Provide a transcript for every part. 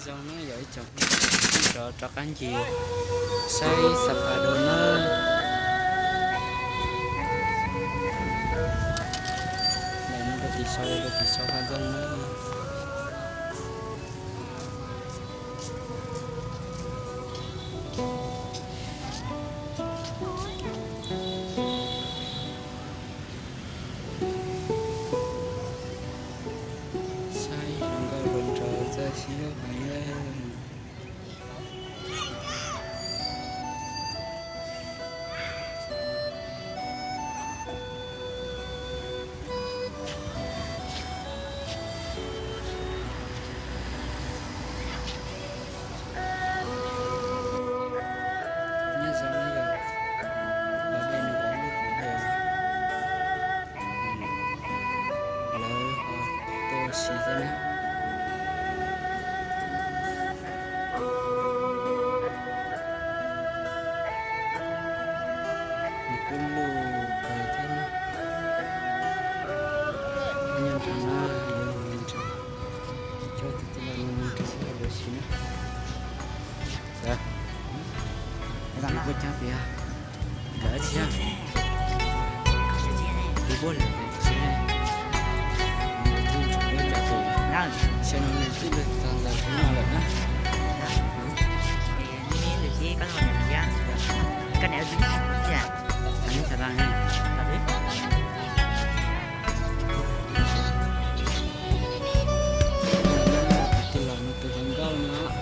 dòng nó giỏi chồng cho anh chị xây sập ở đồ nó này nó bị sâu hai dòng nó xây không có bồn trò ra xí đâu phải lên Ibu capek ya, nggak aja. Ibu lah, sini. Itu juga jatuh. Nah, sini itu betul lah, malah nah. Ini lucu kan orang yang kan ada di sini ya. Ini caranya. Tapi itulah itu tanggal nak.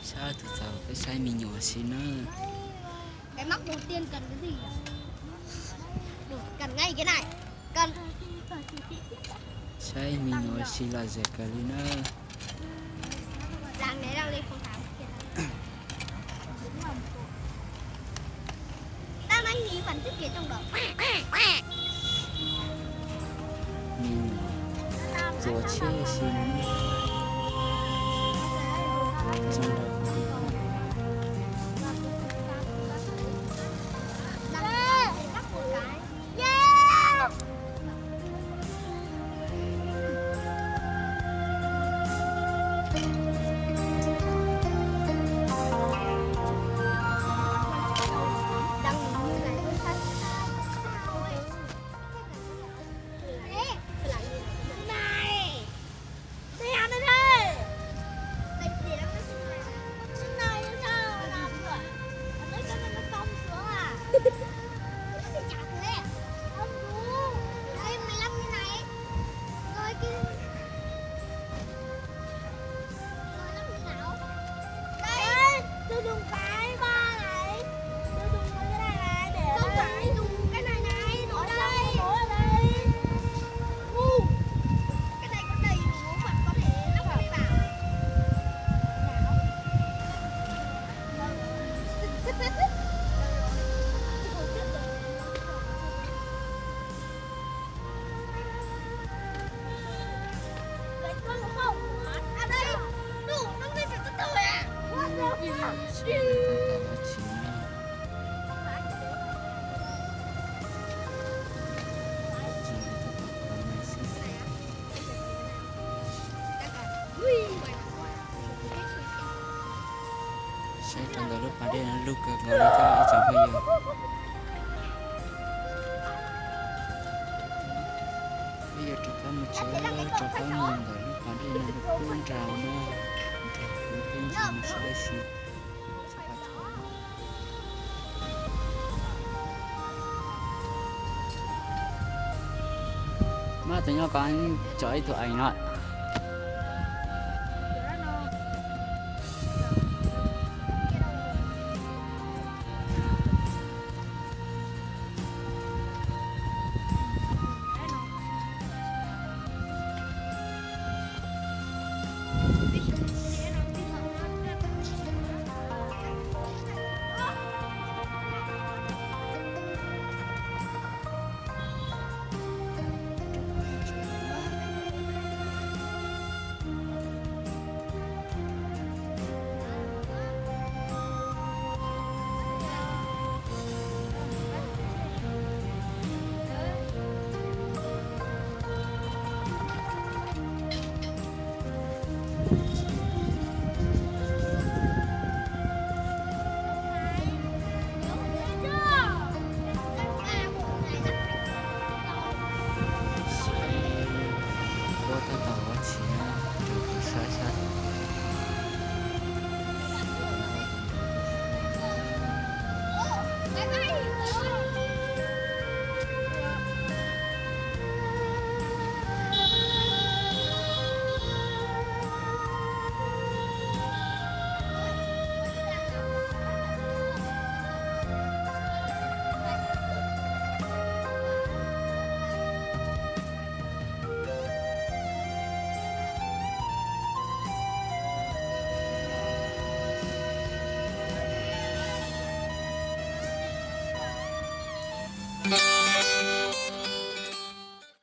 Sao từ sau cái sai mình nhỏ xí nữa. Cái móc đầu tiên cần cái gì? Được, cần ngay cái này. Cần. Sai mình nhỏ xí là dễ cả đi nữa. Đang đi không tháo. Đang đánh nghĩ phần thiết kế trong đó. Mình rồi chia xí trong đó. còn đây là lúc ngồi cho cháu bây giờ cháu có một chỗ cháu có mồm rồi còn đây là một cuốn trào nữa trào cuốn tên gì mình sẽ đây xí mà tụi nhỏ có anh chọi tụi anh nói